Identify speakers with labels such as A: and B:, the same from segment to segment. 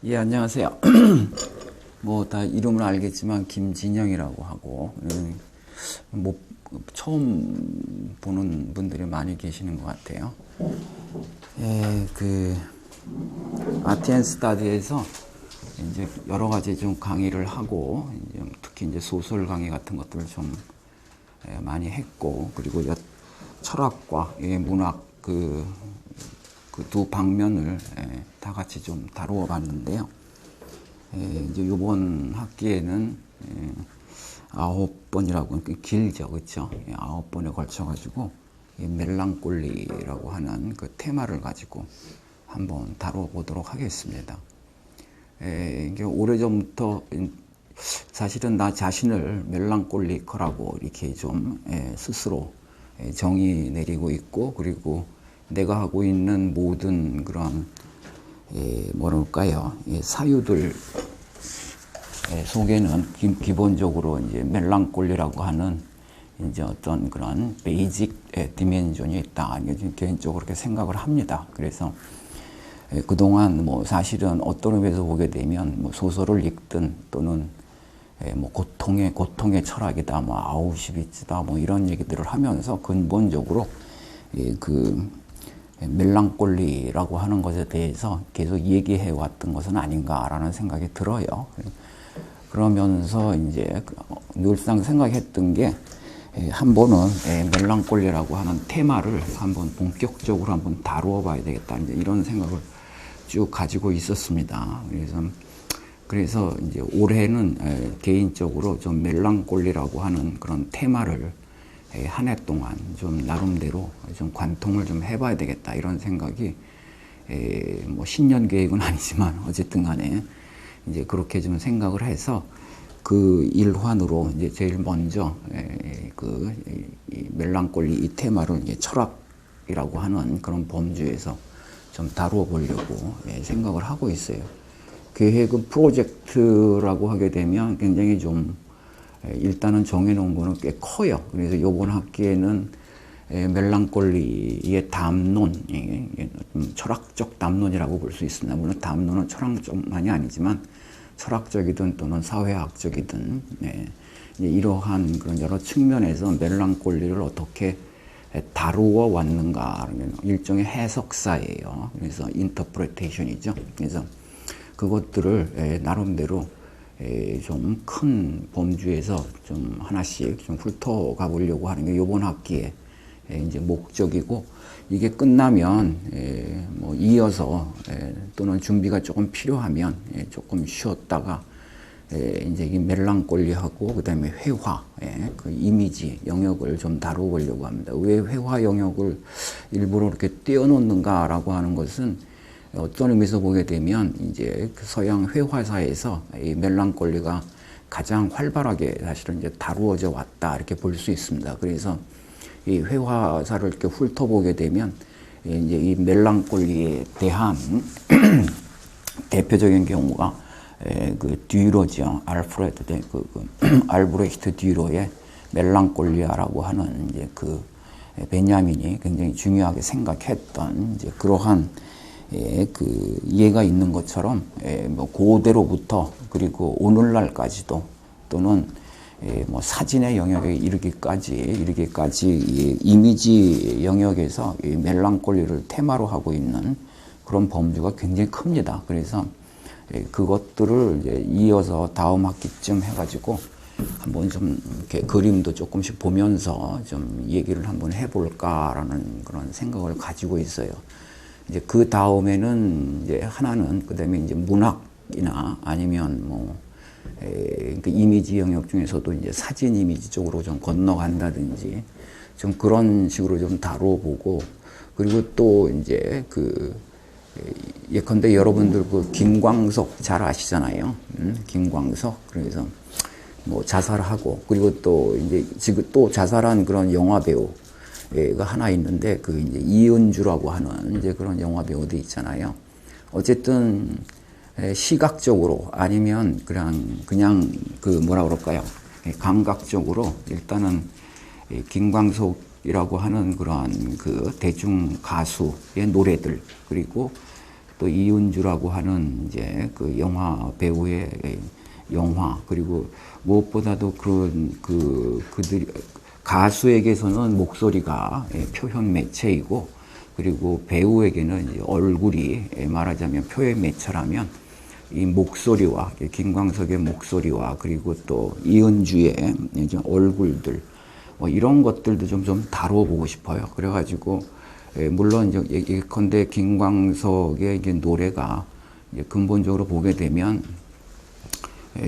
A: 예, 안녕하세요. 뭐 다 이름을 알겠지만 김진영이라고 하고 뭐 처음 보는 분들이 많이 계시는 것 같아요. 예, 그 아티앤 스타디에서 이제 여러 가지 좀 강의를 하고 이제 특히 이제 소설 강의 같은 것들을 좀 많이 했고, 그리고 철학과 문학 그 두 방면을 다 같이 좀 다루어 봤는데요. 이제 이번 학기에는 9번이라고 길죠, 그렇죠? 9번에 걸쳐가지고 멜랑콜리라고 하는 그 테마를 가지고 한번 다루어 보도록 하겠습니다. 이게 오래전부터 사실은 나 자신을 멜랑콜리커라고 이렇게 좀 스스로 정의 내리고 있고, 그리고 내가 하고 있는 모든 그런 뭐랄까요, 사유들 속에는 기본적으로 이제 멜랑콜리라고 하는 이제 어떤 그런 베이직 디멘전이 있다. 개인적으로 그렇게 생각을 합니다. 그래서 그동안 뭐 사실은 어떤 의미에서 보게 되면 뭐 소설을 읽든 또는 뭐 고통의 철학이다, 뭐 아우슈비츠다, 뭐 이런 얘기들을 하면서 근본적으로 그 멜랑콜리라고 하는 것에 대해서 계속 얘기해 왔던 것은 아닌가라는 생각이 들어요. 그러면서 이제 늘상 생각했던 게 한 번은 멜랑콜리라고 하는 테마를 한번 본격적으로 한번 다루어 봐야 되겠다, 이제 이런 생각을 쭉 가지고 있었습니다. 그래서 이제 올해는 개인적으로 좀 멜랑콜리라고 하는 그런 테마를 한 해 동안 좀 나름대로 좀 관통을 좀 해봐야 되겠다, 이런 생각이 뭐 신년 계획은 아니지만 어쨌든 간에 이제 그렇게 좀 생각을 해서 그 일환으로 이제 제일 먼저 이 멜랑콜리 이 테마를 이제 철학이라고 하는 그런 범주에서 좀 다루어 보려고 생각을 하고 있어요. 계획은 프로젝트라고 하게 되면 굉장히 좀 일단은 정해놓은 거는 꽤 커요. 그래서 이번 학기에는 멜랑콜리의 담론, 철학적 담론이라고 볼 수 있습니다. 물론 담론은 철학적만이 아니지만 철학적이든 또는 사회학적이든 이러한 그런 여러 측면에서 멜랑콜리를 어떻게 다루어 왔는가, 일종의 해석사예요. 그래서 인터프레테이션이죠. 그래서 그것들을 나름대로 좀 큰 범주에서 좀 하나씩 좀 훑어가 보려고 하는 게 이번 학기에 이제 목적이고, 이게 끝나면 뭐 이어서 또는 준비가 조금 필요하면 조금 쉬었다가 이제 이 멜랑콜리하고 그다음에 회화, 그 이미지 영역을 좀 다뤄보려고 합니다. 왜 회화 영역을 일부러 이렇게 떼어놓는가라고 하는 것은 어떤 의미에서 보게 되면 이제 그 서양 회화사에서 이 멜랑콜리가 가장 활발하게 사실은 이제 다루어져 왔다, 이렇게 볼 수 있습니다. 그래서 이 회화사를 이렇게 훑어보게 되면 이제 이 멜랑콜리에 대한 대표적인 경우가 그 듀로죠. 알브레히트 듀로의 멜랑콜리아라고 하는 이제 그 베냐민이 굉장히 중요하게 생각했던 이제 그러한 그 이해가 있는 것처럼 뭐 고대로부터 그리고 오늘날까지도 또는 뭐 사진의 영역에 이르기까지 이 이미지 영역에서 이 멜랑콜리를 테마로 하고 있는 그런 범주가 굉장히 큽니다. 그래서 그것들을 이제 이어서 다음 학기쯤 해가지고 한번 좀 이렇게 그림도 조금씩 보면서 좀 얘기를 한번 해볼까라는 그런 생각을 가지고 있어요. 이제 그 다음에는 이제 하나는 그다음에 이제 문학이나 아니면 뭐 그 이미지 영역 중에서도 이제 사진 이미지 쪽으로 좀 건너간다든지 좀 그런 식으로 좀 다뤄보고, 그리고 또 이제 그 예컨대 여러분들 그 김광석 잘 아시잖아요. 김광석. 그래서 뭐 자살하고, 그리고 또 이제 지금 또 자살한 그런 영화 배우가 하나 있는데, 그 이제 이은주라고 하는 이제 그런 영화 배우도 있잖아요. 어쨌든 시각적으로 아니면 그냥 그 뭐라 그럴까요? 감각적으로 일단은 김광석이라고 하는 그러한 그 대중 가수의 노래들, 그리고 또 이은주라고 하는 이제 그 영화 배우의 영화, 그리고 무엇보다도 그들이 가수에게서는 목소리가 표현 매체이고, 그리고 배우에게는 이제 얼굴이 말하자면 표현 매체라면, 이 목소리와 김광석의 목소리와 그리고 또 이은주의 이제 얼굴들, 뭐 이런 것들도 좀 다뤄보고 싶어요. 그래가지고 물론 이제 예컨대 김광석의 이제 노래가 이제 근본적으로 보게 되면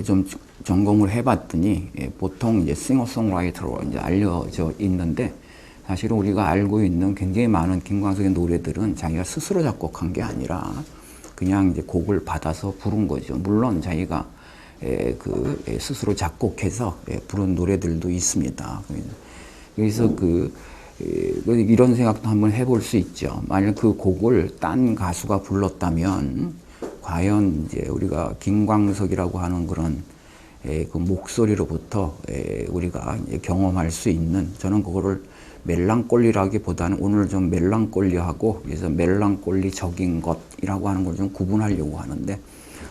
A: 좀 전공을 해봤더니 보통 이제 싱어송라이터로 이제 알려져 있는데, 사실은 우리가 알고 있는 굉장히 많은 김광석의 노래들은 자기가 스스로 작곡한 게 아니라 그냥 이제 곡을 받아서 부른 거죠. 물론 자기가 스스로 작곡해서 부른 노래들도 있습니다. 그래서 이런 생각도 한번 해볼 수 있죠. 만약 그 곡을 딴 가수가 불렀다면 과연 이제 우리가 김광석이라고 하는 그런 그 목소리로부터 우리가 이제 경험할 수 있는, 저는 그거를 멜랑콜리라기보다는 오늘 좀 멜랑콜리하고, 그래서 멜랑콜리적인 것이라고 하는 걸 좀 구분하려고 하는데,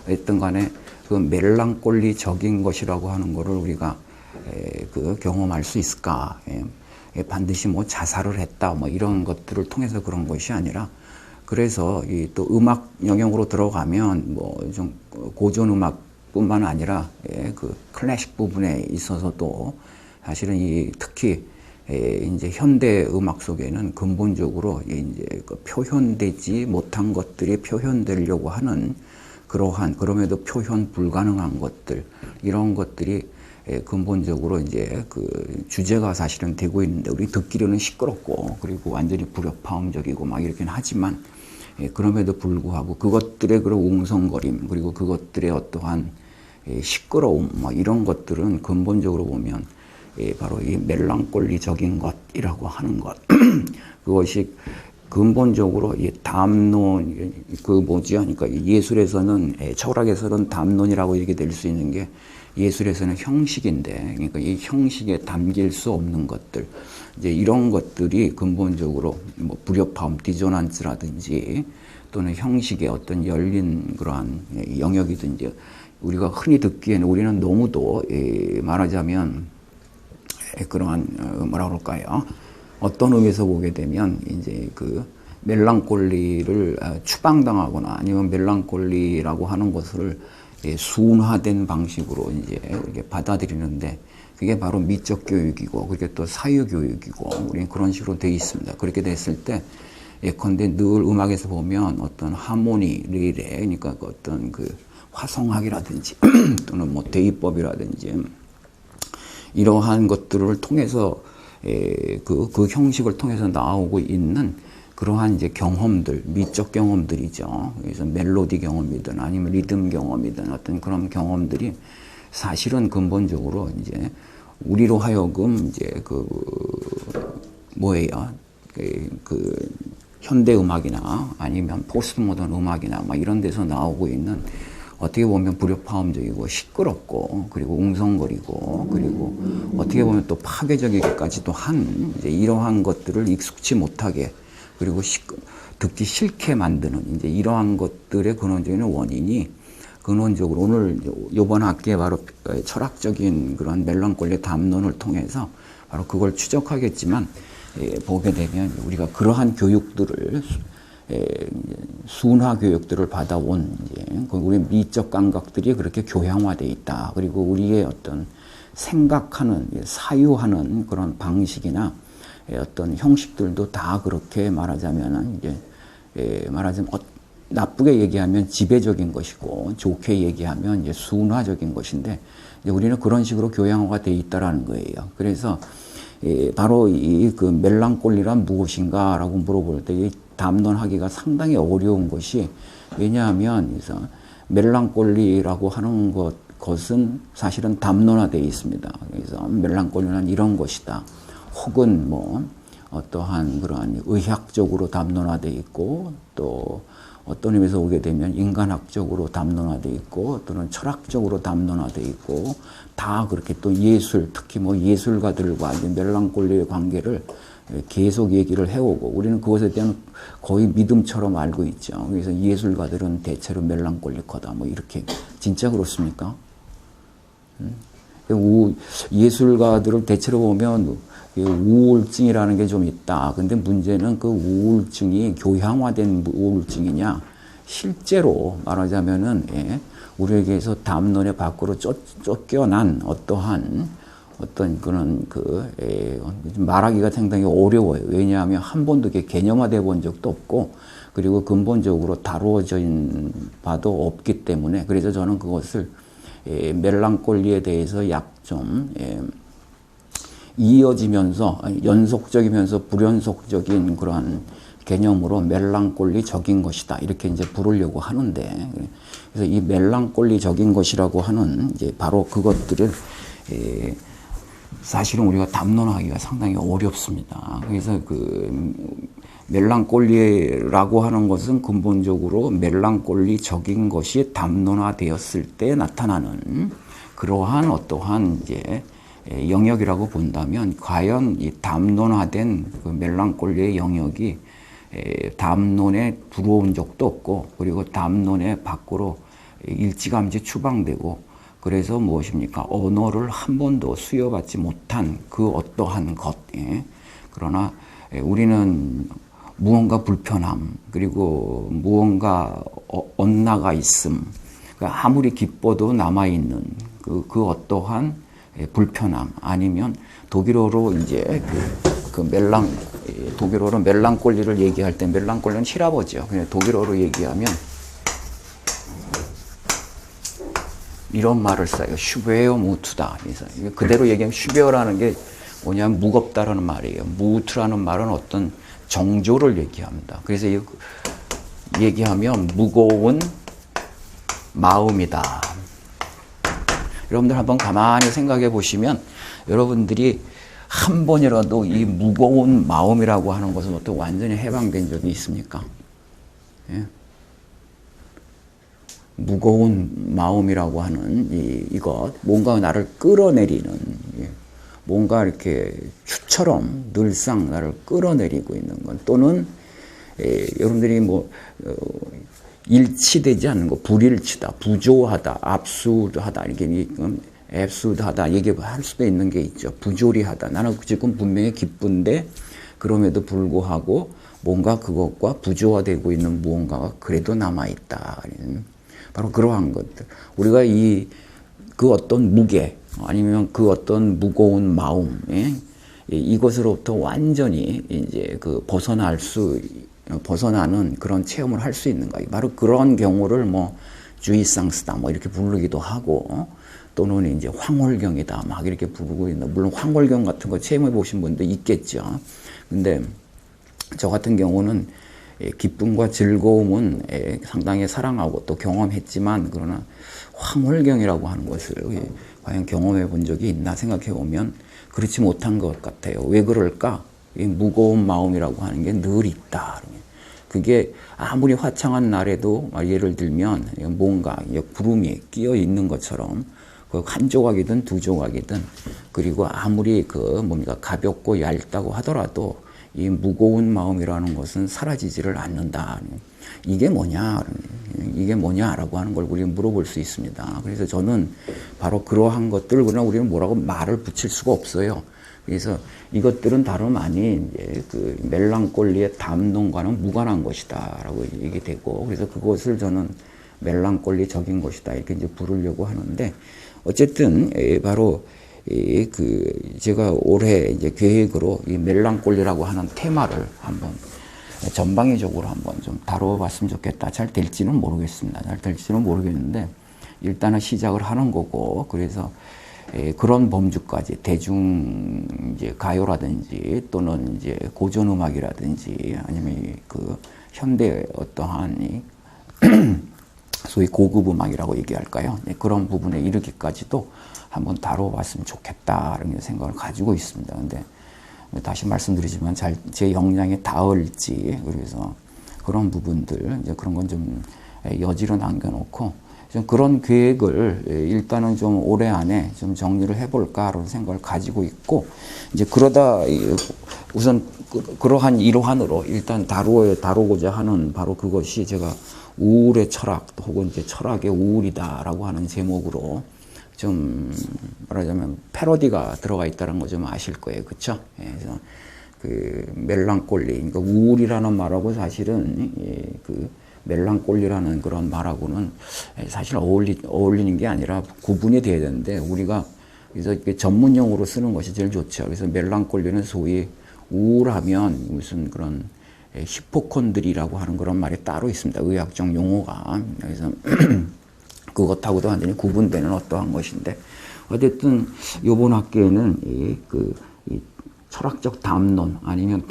A: 어쨌든 간에 그 멜랑콜리적인 것이라고 하는 거를 우리가 경험할 수 있을까? 반드시 뭐 자살을 했다 뭐 이런 것들을 통해서 그런 것이 아니라, 그래서 이 또 음악 영역으로 들어가면 뭐 좀 고전 음악뿐만 아니라 그 클래식 부분에 있어서도 사실은 특히 이제 현대 음악 속에는 근본적으로 이제 그 표현되지 못한 것들이 표현되려고 하는 그러한, 그럼에도 표현 불가능한 것들, 이런 것들이 근본적으로 이제 그 주제가 사실은 되고 있는데, 우리 듣기로는 시끄럽고 그리고 완전히 불협화음적이고 막 이렇게는 하지만, 그럼에도 불구하고 그것들의 그런 웅성거림, 그리고 그것들의 어떠한 시끄러움, 뭐 이런 것들은 근본적으로 보면 바로 이 멜랑콜리적인 것이라고 하는 것. 그것이 근본적으로 이 담론, 그러니까 예술에서는, 철학에서는 담론이라고 얘기될 수 있는 게, 예술에서는 형식인데, 그러니까 이 형식에 담길 수 없는 것들, 이제 이런 것들이 근본적으로 뭐 불협화음, 디조넌스라든지 또는 형식의 어떤 열린 그러한 영역이든지, 우리가 흔히 듣기에는 우리는 너무도 말하자면 그러한 뭐라 그럴까요? 어떤 의미에서 보게 되면 이제 그 멜랑콜리를 추방당하거나 아니면 멜랑콜리라고 하는 것을 순화된 방식으로 이제 이렇게 받아들이는데, 그게 바로 미적 교육이고, 그게 또 사유 교육이고, 우리는 그런 식으로 되어 있습니다. 그렇게 됐을 때 예컨대 늘 음악에서 보면 어떤 하모니, 릴에, 그러니까 어떤 그 화성학이라든지 또는 뭐 대입법이라든지 이러한 것들을 통해서 그 형식을 통해서 나오고 있는 그러한 이제 경험들, 미적 경험들이죠. 그래서 멜로디 경험이든 아니면 리듬 경험이든 어떤 그런 경험들이 사실은 근본적으로 이제 우리로 하여금 이제 현대 음악이나 아니면 포스트 모던 음악이나 막 이런 데서 나오고 있는, 어떻게 보면 불협화음적이고 시끄럽고 그리고 웅성거리고 그리고 어떻게 보면 또 파괴적이기까지도 한 이제 이러한 것들을 익숙치 못하게, 그리고 듣기 싫게 만드는 이제 이러한 것들의 근원적인 원인이, 근원적으로 오늘 이번 학기에 바로 철학적인 그런 멜랑콜리 담론을 통해서 바로 그걸 추적하겠지만, 보게 되면 우리가 그러한 교육들을 순화 교육들을 받아온 이제 우리 미적 감각들이 그렇게 교양화되어 있다. 그리고 우리의 어떤 생각하는, 사유하는 그런 방식이나 어떤 형식들도 다 그렇게 말하자면 이제 나쁘게 얘기하면 지배적인 것이고, 좋게 얘기하면 이제 순화적인 것인데, 이제 우리는 그런 식으로 교양화가 되어 있다라는 거예요. 그래서 바로 그 멜랑콜리란 무엇인가라고 물어볼 때 이 담론하기가 상당히 어려운 것이, 왜냐하면 멜랑콜리라고 하는 것은 사실은 담론화되어 있습니다. 그래서 멜랑콜리는 이런 것이다. 혹은 뭐 어떠한 그러한 의학적으로 담론화되어 있고, 또 어떤 의미에서 오게 되면 인간학적으로 담론화되어 있고, 또는 철학적으로 담론화되어 있고, 다 그렇게 또 예술, 특히 뭐 예술가들과 멜랑콜리의 관계를 계속 얘기를 해오고 우리는 그것에 대한 거의 믿음처럼 알고 있죠. 그래서 예술가들은 대체로 멜랑콜리커다 뭐 이렇게 진짜 그렇습니까? 예술가들을 대체로 보면 우울증이라는 게 좀 있다. 근데 문제는 그 우울증이 교양화된 우울증이냐 실제로 말하자면은 우리에게서 담론의 밖으로 쫓겨난 어떤 그런 말하기가 상당히 어려워요. 왜냐하면 한 번도 개념화되어 본 적도 없고 그리고 근본적으로 다루어진 바도 없기 때문에 그래서 저는 그것을 멜랑콜리에 대해서 약 좀 이어지면서 연속적이면서 불연속적인 그러한 개념으로 멜랑콜리적인 것이다 이렇게 이제 부르려고 하는데 그래서 이 멜랑콜리적인 것이라고 하는 이제 바로 그것들을 사실은 우리가 담론하기가 상당히 어렵습니다. 그래서 그 멜랑콜리라고 하는 것은 근본적으로 멜랑콜리적인 것이 담론화되었을 때 나타나는 그러한 어떠한 이제 영역이라고 본다면 과연 이 담론화된 그 멜랑콜리의 영역이 담론에 들어온 적도 없고 그리고 담론의 밖으로 일찌감치 추방되고 그래서 무엇입니까? 언어를 한 번도 수여받지 못한 그 어떠한 것. 그러나 우리는 무언가 불편함 그리고 무언가 엇나가 있음 그러니까 아무리 기뻐도 남아있는 그 어떠한 불편함 아니면 독일어로 이제 독일어로 멜랑콜리를 얘기할 때 멜랑콜리는 실화버죠. 그냥 독일어로 얘기하면 이런 말을 써요. 슈베어 무트다. 그래서 그대로 얘기하면 슈베어라는 게 뭐냐면 무겁다라는 말이에요. 무트라는 말은 어떤 정조를 얘기합니다. 그래서 얘기하면 무거운 마음이다. 여러분들 한번 가만히 생각해 보시면 여러분들이 한 번이라도 이 무거운 마음이라고 하는 것은 어떻게 완전히 해방된 적이 있습니까? 예? 무거운 마음이라고 하는 이것, 뭔가 나를 끌어내리는, 뭔가 이렇게 추처럼 늘상 나를 끌어내리고 있는 것, 또는 여러분들이 일치되지 않는 거, 불일치다, 부조하다, 압수하다, 이렇게 앱수하다 얘기할 수도 있는 게 있죠. 부조리하다. 나는 지금 분명히 기쁜데 그럼에도 불구하고 뭔가 그것과 부조화되고 있는 무언가가 그래도 남아있다. 바로 그러한 것들. 우리가 그 어떤 무게 아니면 그 어떤 무거운 마음, 이것으로부터 완전히 이제 벗어나는 그런 체험을 할 수 있는가. 바로 그런 경우를 주의상스다 이렇게 부르기도 하고, 또는 이제 황홀경이다 막 이렇게 부르고 있는. 물론 황홀경 같은 거 체험해 보신 분도 있겠죠. 근데 저 같은 경우는 기쁨과 즐거움은 상당히 사랑하고 또 경험했지만, 그러나 황홀경이라고 하는 것을 과연 경험해 본 적이 있나 생각해 보면 그렇지 못한 것 같아요. 왜 그럴까? 이 무거운 마음이라고 하는 게 늘 있다. 그게 아무리 화창한 날에도 예를 들면 뭔가 구름이 끼어 있는 것처럼 한 조각이든 두 조각이든, 그리고 아무리 가볍고 얇다고 하더라도 이 무거운 마음이라는 것은 사라지지를 않는다. 이게 뭐냐라고 하는 걸 우리는 물어볼 수 있습니다. 그래서 저는 바로 그러한 것들, 그러나 우리는 뭐라고 말을 붙일 수가 없어요. 그래서 이것들은 다름 아닌 이제 그 멜랑콜리의 담론과는 무관한 것이다라고 얘기되고, 그래서 그것을 저는 멜랑콜리적인 것이다 이렇게 이제 부르려고 하는데, 어쨌든 바로 제가 올해 이제 계획으로 이 멜랑콜리라고 하는 테마를 한번 전방위적으로 한번 좀 다뤄봤으면 좋겠다. 잘 될지는 모르겠습니다. 잘 될지는 모르겠는데 일단은 시작을 하는 거고, 그래서 그런 범주까지 대중 이제 가요라든지 또는 이제 고전 음악이라든지 아니면 그 현대 어떠한 소위 고급 음악이라고 얘기할까요? 그런 부분에 이르기까지도 한번 다뤄봤으면 좋겠다라는 생각을 가지고 있습니다. 근데 다시 말씀드리지만 제 역량에 닿을지, 그래서 그런 부분들, 이제 그런 건 좀 여지로 남겨놓고 좀 그런 계획을 일단은 좀 올해 안에 좀 정리를 해볼까라는 생각을 가지고 있고, 이제 그러다 우선 그러한 일환으로 일단 다루고자 하는 바로 그것이 제가 우울의 철학 혹은 이제 철학의 우울이다라고 하는 제목으로 좀 말하자면 패러디가 들어가 있다는 거 좀 아실 거예요, 그렇죠? 그래서 그 멜랑콜리, 그러니까 우울이라는 말하고 사실은 그 멜랑콜리라는 그런 말하고는 사실 어울리는 게 아니라 구분이 돼야 되는데, 우리가 그래서 전문 용어로 쓰는 것이 제일 좋죠. 그래서 멜랑콜리는 소위 우울하면 무슨 그런 히포콘드리라고 하는 그런 말이 따로 있습니다. 의학적 용어가. 그래서 그것하고도 완전히 구분되는 어떠한 것인데, 어쨌든 이번 학기에는 이 철학적 담론 아니면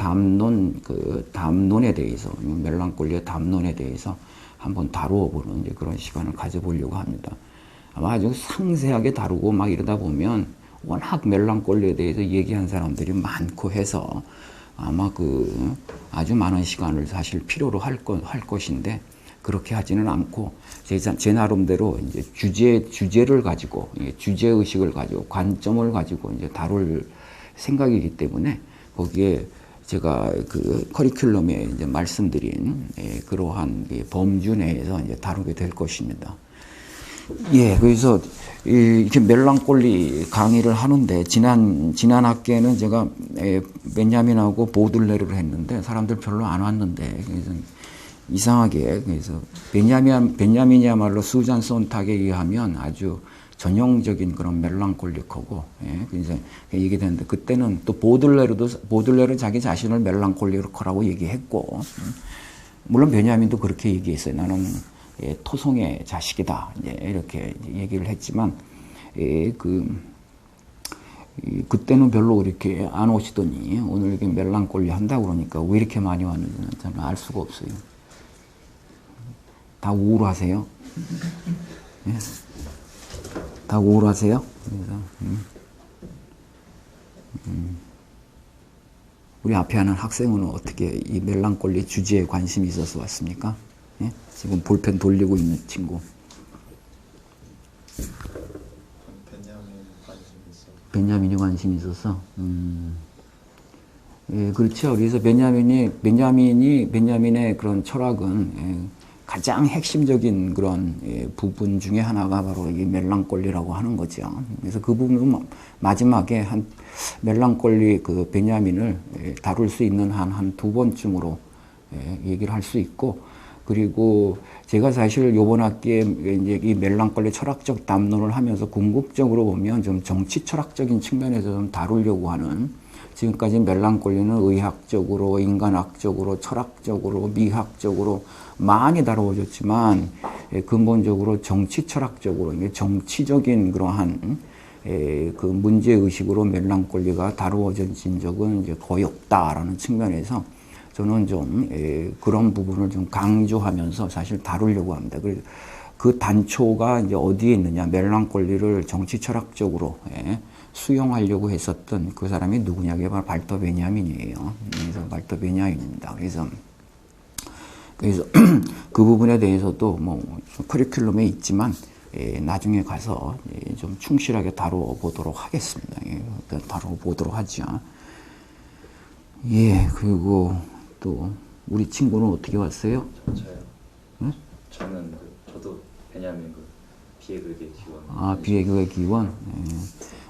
A: 담론에 대해서, 멜랑콜리의 담론에 대해서 한번 다루어 보는 이제 그런 시간을 가져보려고 합니다. 아마 아주 상세하게 다루고 막 이러다 보면 워낙 멜랑콜리에 대해서 얘기한 사람들이 많고 해서 아마 아주 많은 시간을 사실 필요로 할 것인데, 그렇게 하지는 않고 제 나름대로 이제 주제를 가지고, 주제 의식을 가지고, 관점을 가지고 이제 다룰 생각이기 때문에, 거기에 제가 그 커리큘럼에 이제 말씀드린 그러한 범주 내에서 이제 다루게 될 것입니다. 예, 그래서 이렇게 멜랑콜리 강의를 하는데, 지난 학기에는 제가 베냐민하고 보들레르를 했는데 사람들 별로 안 왔는데, 그래서 이상하게, 그래서 베냐민이야말로 수잔 손탁에 의하면 아주 전형적인 그런 멜랑콜리커고, 그래서 얘기되는데, 그때는 또 보들레르는 자기 자신을 멜랑콜리커라고 얘기했고, 물론 베냐민도 그렇게 얘기했어요. 나는 토성의 자식이다, 이렇게 얘기를 했지만, 그때는 별로 이렇게 안 오시더니 오늘 이렇게 멜랑콜리 한다고 그러니까 왜 이렇게 많이 왔는지는 저는 알 수가 없어요. 다 우울하세요? 예? 다 우울하세요? 그래서, 우리 앞에 하는 학생은 어떻게 이 멜랑콜리 주제에 관심이 있어서 왔습니까? 예? 지금 볼펜 돌리고 있는 친구. 베냐민이 관심이 있어서. 예, 그렇죠. 그래서 베냐민의 그런 철학은 가장 핵심적인 그런 부분 중에 하나가 바로 이 멜랑콜리라고 하는 거죠. 그래서 그 부분은 마지막에 멜랑콜리 베냐민을 다룰 수 있는 한 두 번쯤으로 얘기를 할 수 있고, 그리고 제가 사실 요번 학기에 이제 이 멜랑콜리 철학적 담론을 하면서 궁극적으로 보면 좀 정치 철학적인 측면에서 좀 다루려고 하는, 지금까지 멜랑콜리는 의학적으로, 인간학적으로, 철학적으로, 미학적으로 많이 다루어졌지만, 근본적으로 정치 철학적으로, 정치적인 그러한 그 문제의식으로 멜랑콜리가 다루어진 적은 이제 거의 없다라는 측면에서 저는 좀 그런 부분을 좀 강조하면서 사실 다루려고 합니다. 그래서 그 단초가 이제 어디에 있느냐, 멜랑콜리를 정치 철학적으로 수용하려고 했었던 그 사람이 누구냐, 그게 바로 발터 베냐민이에요. 그래서 발터 베냐민입니다. 그래서 그 부분에 대해서도 뭐 커리큘럼에 있지만 나중에 가서 좀 충실하게 다뤄보도록 하겠습니다. 다뤄보도록 하죠. 예, 그리고 또 우리 친구는 어떻게 왔어요?
B: 저요.
A: 응?
B: 저도 베냐민 비애극의 기원.
A: 아, 비애극의 기원. 예.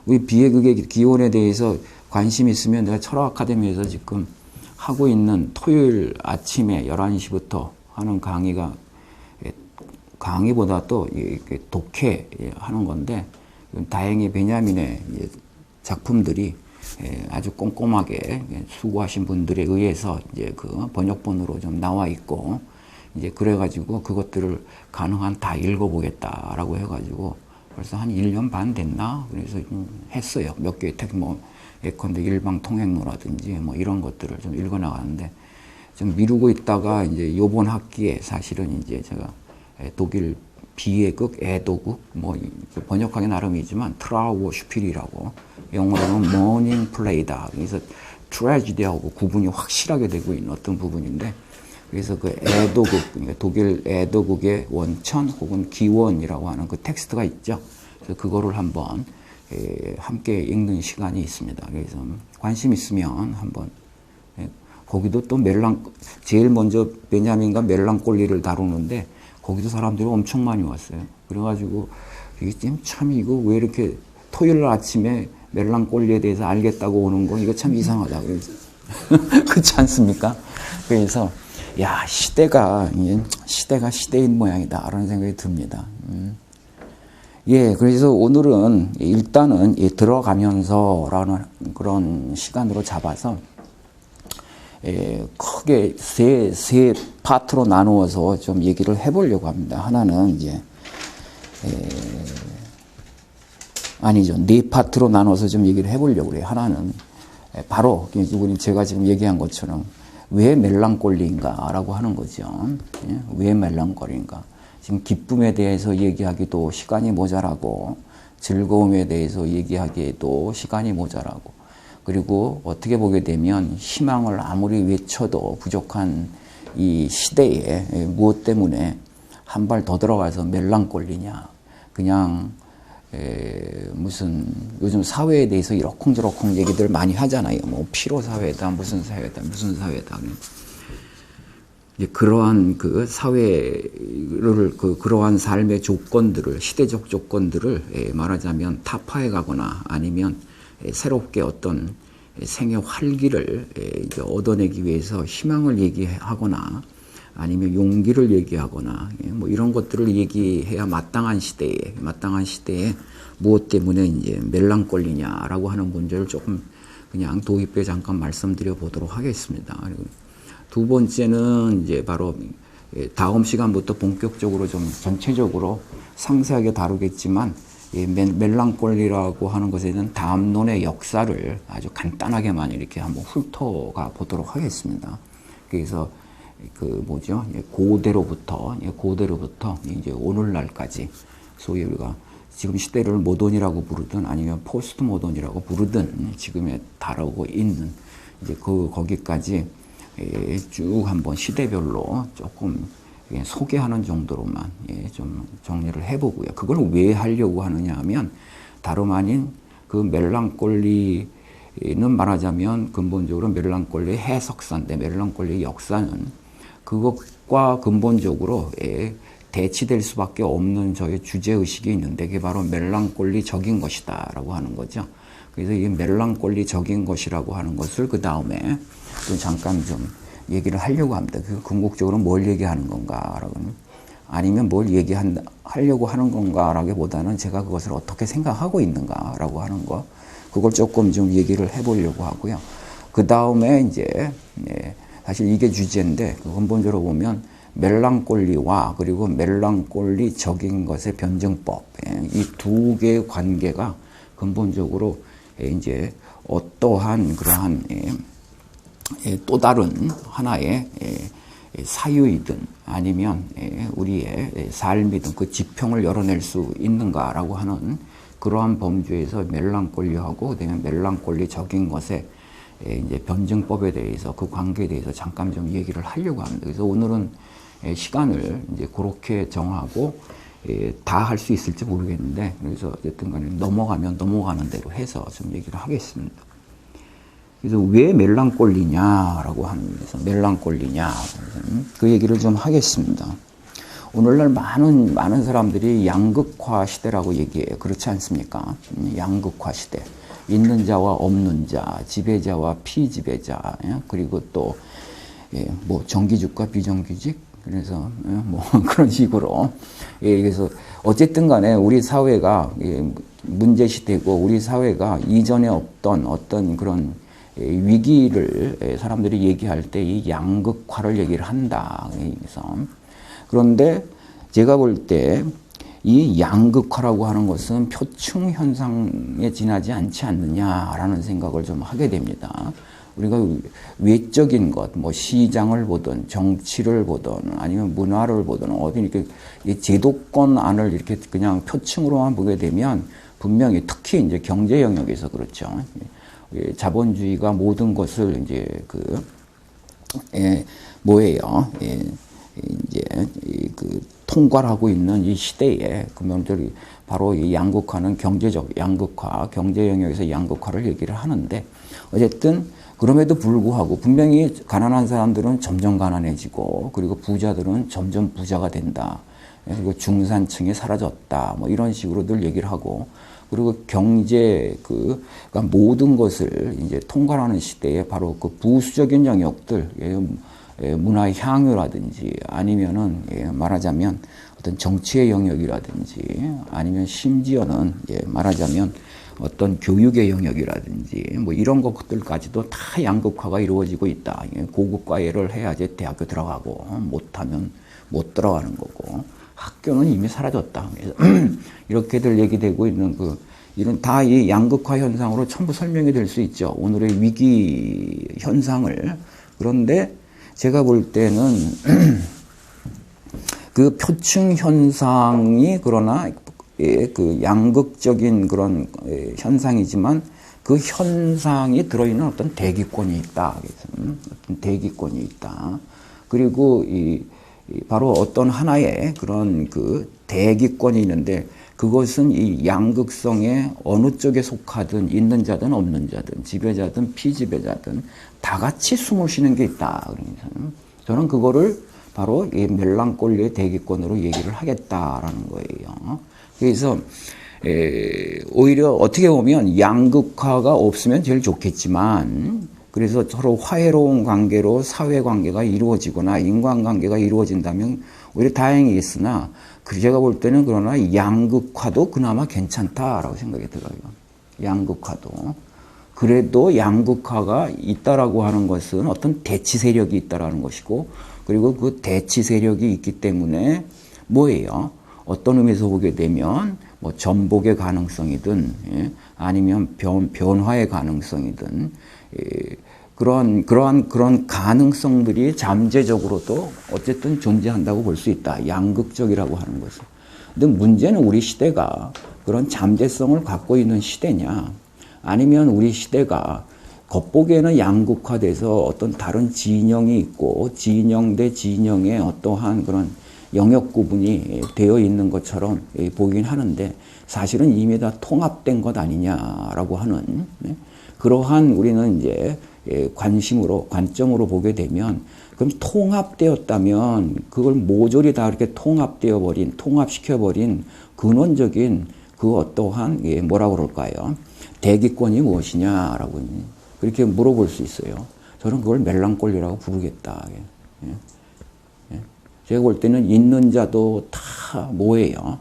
A: 우리 비애극의 기원에 대해서 관심 있으면 내가 철학 아카데미에서 지금 하고 있는 토요일 아침에 11시부터 하는 강의보다 또 독해 하는 건데, 다행히 베냐민의 작품들이 아주 꼼꼼하게 수고하신 분들에 의해서 이제 그 번역본으로 좀 나와 있고, 이제 그래가지고 그것들을 가능한 다 읽어보겠다라고 해가지고 벌써 한 1년 반 됐나? 그래서 했어요. 몇 개의 책, 예컨대 일방통행로라든지 뭐 이런 것들을 좀 읽어나가는데, 좀 미루고 있다가 이제 요번 학기에 사실은 이제 제가 독일 비애극, 애도극, 뭐 번역하기 나름이지만 트라우어 슈필이라고, 영어로는 모닝 플레이다. 그래서 트래지디하고 구분이 확실하게 되고 있는 어떤 부분인데, 그래서 그 에도국, 그러니까 독일 에도국의 원천 혹은 기원이라고 하는 그 텍스트가 있죠. 그래서 그거를 한번 함께 읽는 시간이 있습니다. 그래서 관심 있으면 한번 거기도 또 제일 먼저 베냐민과 멜랑꼴리를 다루는데 거기도 사람들이 엄청 많이 왔어요. 그래가지고 이게 참 이거 왜 이렇게 토요일 아침에 멜랑꼴리에 대해서 알겠다고 오는 거 이거 참 이상하다. 그래서 그렇지 않습니까? 그래서 야 시대가 시대인 모양이다라는 생각이 듭니다. 예, 그래서 오늘은 일단은 들어가면서라는 그런 시간으로 잡아서 크게 세 파트로 나누어서 좀 얘기를 해보려고 합니다. 하나는 이제 아니죠, 네 파트로 나눠서 좀 얘기를 해보려고 그래요. 하나는 바로 제가 지금 얘기한 것처럼 왜 멜랑꼴리인가라고 하는 거죠. 예? 왜 멜랑꼴리인가? 지금 기쁨에 대해서 얘기하기도 시간이 모자라고, 즐거움에 대해서 얘기하기에도 시간이 모자라고, 그리고 어떻게 보게 되면 희망을 아무리 외쳐도 부족한 이 시대에 무엇 때문에 한 발 더 들어가서 멜랑꼴리냐. 그냥 무슨 요즘 사회에 대해서 이러쿵저러쿵 얘기들 많이 하잖아요. 뭐 피로사회다, 무슨 사회다. 이제 그러한 그 사회를 그러한 삶의 조건들을, 시대적 조건들을 말하자면 타파해 가거나 아니면 새롭게 어떤 생의 활기를 이제 얻어내기 위해서 희망을 얘기하거나 아니면 용기를 얘기하거나 뭐 이런 것들을 얘기해야 마땅한 시대에 무엇 때문에 이제 멜랑꼴리냐라고 하는 문제를 조금 그냥 도입부에 잠깐 말씀드려 보도록 하겠습니다. 그리고 두 번째는 이제 바로 다음 시간부터 본격적으로 좀 전체적으로 상세하게 다루겠지만 멜랑꼴리라고 하는 것에는 다음론의 역사를 아주 간단하게만 이렇게 한번 훑어가 보도록 하겠습니다. 그래서 고대로부터 이제 오늘날까지 소위 우리가 지금 시대를 모던이라고 부르든 아니면 포스트 모던이라고 부르든 지금에 다루고 있는 이제 거기까지 쭉 한번 시대별로 조금 소개하는 정도로만 좀 정리를 해보고요. 그걸 왜 하려고 하느냐 하면 다름 아닌 그 멜랑꼴리는 말하자면 근본적으로 멜랑꼴리의 해석사인데 멜랑꼴리의 역사는 그것과 근본적으로 대치될 수밖에 없는 저의 주제의식이 있는데 그게 바로 멜랑꼴리적인 것이다 라고 하는 거죠. 그래서 이 멜랑꼴리적인 것이라고 하는 것을 그 다음에 또 잠깐 좀 얘기를 하려고 합니다. 그 궁극적으로 뭘 얘기하는 건가라고 아니면 뭘 하려고 하는 건가라기보다는 제가 그것을 어떻게 생각하고 있는가라고 하는 거 그걸 조금 좀 얘기를 해보려고 하고요. 그 다음에 이제 사실 이게 주제인데 근본적으로 보면 멜랑꼴리와 그리고 멜랑꼴리적인 것의 변증법 이 두 개의 관계가 근본적으로 이제 어떠한 그러한 또 다른 하나의 사유이든 아니면 우리의 삶이든 그 지평을 열어낼 수 있는가라고 하는 그러한 범주에서 멜랑꼴리하고 그다음에 멜랑꼴리적인 것의 이제 변증법에 대해서 그 관계에 대해서 잠깐 좀 얘기를 하려고 합니다. 그래서 오늘은 시간을 이제 그렇게 정하고 다 할 수 있을지 모르겠는데 그래서 어쨌든 간에 넘어가는 대로 해서 좀 얘기를 하겠습니다. 그래서 왜 멜랑꼴리냐라고 하면서 멜랑꼴리냐 그 얘기를 좀 하겠습니다. 오늘날 많은 사람들이 양극화 시대라고 얘기해요. 그렇지 않습니까? 양극화 시대. 있는 자와 없는 자, 지배자와 피지배자, 그리고 또 뭐 정규직과 비정규직, 그래서 뭐 그런 식으로 그래서 어쨌든 간에 우리 사회가 문제 시대고 우리 사회가 이전에 없던 어떤 그런 위기를 사람들이 얘기할 때 이 양극화를 얘기를 한다. 그래서 그런데 제가 볼 때 이 양극화라고 하는 것은 표층 현상에 지나지 않지 않느냐라는 생각을 좀 하게 됩니다. 우리가 외적인 것, 뭐 시장을 보든 정치를 보든 아니면 문화를 보든 어디 이렇게 제도권 안을 이렇게 그냥 표층으로만 보게 되면 분명히 특히 이제 경제 영역에서 그렇죠. 자본주의가 모든 것을 이제 뭐예요? 이제 그 통괄하고 있는 이 시대에 그러면 바로 이 양극화는 경제적 양극화, 경제 영역에서 양극화를 얘기를 하는데 어쨌든 그럼에도 불구하고 분명히 가난한 사람들은 점점 가난해지고 그리고 부자들은 점점 부자가 된다. 그리고 중산층이 사라졌다. 뭐 이런 식으로 늘 얘기를 하고 그리고 경제 그러니까 모든 것을 이제 통괄하는 시대에 바로 그 부수적인 영역들 문화의 향유라든지 아니면은 말하자면 어떤 정치의 영역이라든지 아니면 심지어는 말하자면 어떤 교육의 영역이라든지 뭐 이런 것들까지도 다 양극화가 이루어지고 있다. 고급 과외를 해야지 대학교 들어가고 못하면 못 들어가는 거고 학교는 이미 사라졌다. 그래서 이렇게들 얘기되고 있는 이런 다 이 양극화 현상으로 전부 설명이 될 수 있죠. 오늘의 위기 현상을. 그런데 제가 볼 때는 그 표층 현상이 그러나 그 양극적인 그런 현상이지만 그 현상이 들어있는 어떤 대기권이 있다. 어떤 대기권이 있다. 그리고 바로 어떤 하나의 그런 그 대기권이 있는데 그것은 이 양극성의 어느 쪽에 속하든 있는 자든 없는 자든 지배자든 피지배자든 다 같이 숨을 쉬는 게 있다. 그러면서 저는 그거를 바로 이 멜랑콜리의 대기권으로 얘기를 하겠다라는 거예요. 그래서 오히려 어떻게 보면 양극화가 없으면 제일 좋겠지만 그래서 서로 화해로운 관계로 사회관계가 이루어지거나 인간관계가 이루어진다면 오히려 다행이겠으나 제가 볼 때는 그러나 양극화도 그나마 괜찮다라고 생각이 들어요. 양극화도. 그래도 양극화가 있다라고 하는 것은 어떤 대치 세력이 있다라는 것이고 그리고 그 대치 세력이 있기 때문에 뭐예요? 어떤 의미에서 보게 되면 뭐 전복의 가능성이든 아니면 변화의 가능성이든 그런 가능성들이 잠재적으로도 어쨌든 존재한다고 볼 수 있다. 양극적이라고 하는 것은. 근데 문제는 우리 시대가 그런 잠재성을 갖고 있는 시대냐 아니면 우리 시대가 겉보기에는 양극화돼서 어떤 다른 진영이 있고 진영 대 진영의 어떠한 그런 영역 구분이 되어 있는 것처럼 보이긴 하는데 사실은 이미 다 통합된 것 아니냐라고 하는 그러한 우리는 이제 관점으로 보게 되면 그럼 통합되었다면 그걸 모조리 다 이렇게 통합시켜버린 근원적인 그 어떠한 뭐라고 그럴까요? 대기권이 무엇이냐라고 그렇게 물어볼 수 있어요. 저는 그걸 멜랑콜리라고 부르겠다. 제가 볼 때는 있는 자도 다 뭐예요?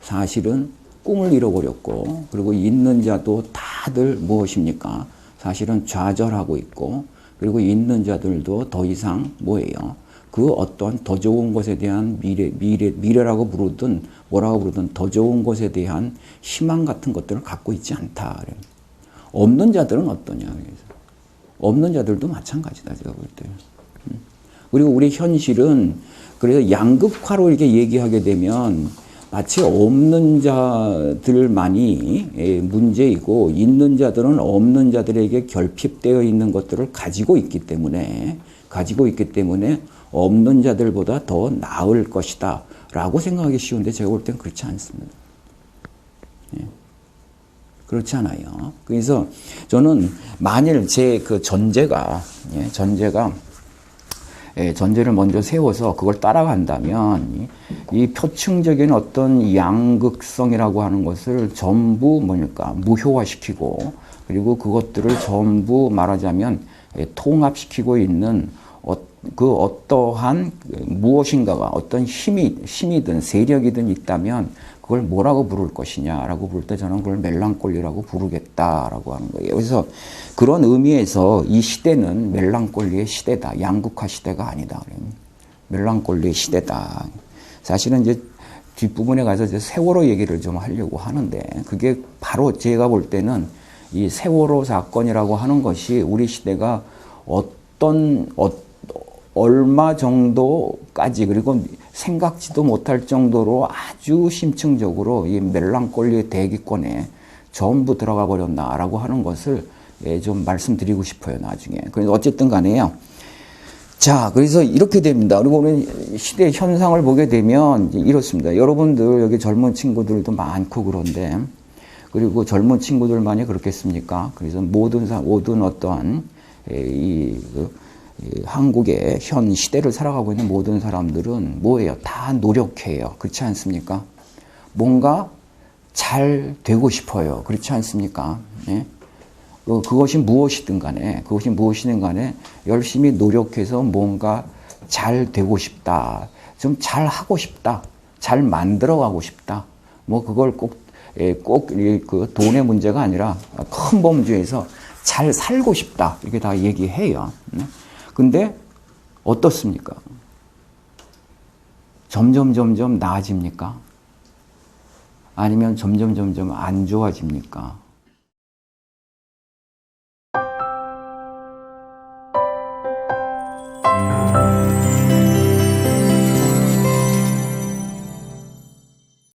A: 사실은 꿈을 잃어버렸고 그리고 있는 자도 다들 무엇입니까? 사실은 좌절하고 있고 그리고 있는 자들도 더 이상 뭐예요? 그 어떤 더 좋은 것에 대한 미래라고 부르든 뭐라고 부르든 더 좋은 것에 대한 희망 같은 것들을 갖고 있지 않다. 그래요. 없는 자들은 어떠냐. 그래서 없는 자들도 마찬가지다. 제가 볼 때. 그리고 우리 현실은 그래서 양극화로 이렇게 얘기하게 되면 마치 없는 자들만이 문제이고 있는 자들은 없는 자들에게 결핍되어 있는 것들을 가지고 있기 때문에 없는 자들보다 더 나을 것이다 라고 생각하기 쉬운데 제가 볼 땐 그렇지 않습니다. 그렇지 않아요. 그래서 저는 만일 제 그 전제를 먼저 세워서 그걸 따라간다면 이 표층적인 어떤 양극성이라고 하는 것을 전부 무효화시키고 그리고 그것들을 전부 말하자면 통합시키고 있는 그 어떠한 무엇인가가 어떤 힘이든 세력이든 있다면 그걸 뭐라고 부를 것이냐라고 부를 때 저는 그걸 멜랑콜리라고 부르겠다라고 하는 거예요. 그래서 그런 의미에서 이 시대는 멜랑콜리의 시대다. 양극화 시대가 아니다. 멜랑콜리의 시대다. 사실은 이제 뒷부분에 가서 이제 세월호 얘기를 좀 하려고 하는데 그게 바로 제가 볼 때는 이 세월호 사건이라고 하는 것이 우리 시대가 얼마 정도까지 그리고 생각지도 못할 정도로 아주 심층적으로 이 멜랑콜리의 대기권에 전부 들어가 버렸나라고 하는 것을 좀 말씀드리고 싶어요. 나중에. 그래서 어쨌든 간에요. 자, 그래서 이렇게 됩니다. 그리고 오늘 시대 현상을 보게 되면 이제 이렇습니다. 여러분들 여기 젊은 친구들도 많고 그런데, 그리고 젊은 친구들만이 그렇겠습니까? 그래서 모든 어떠한 이 한국의 현 시대를 살아가고 있는 모든 사람들은 뭐예요? 다 노력해요. 그렇지 않습니까? 뭔가 잘 되고 싶어요. 그렇지 않습니까? 예? 그것이 무엇이든 간에 열심히 노력해서 뭔가 잘 되고 싶다. 좀 잘 하고 싶다. 잘 만들어 가고 싶다. 뭐 그걸 꼭 그 돈의 문제가 아니라 큰 범주에서 잘 살고 싶다. 이렇게 다 얘기해요. 근데 어떻습니까? 점점 나아집니까? 아니면 점점 안 좋아집니까?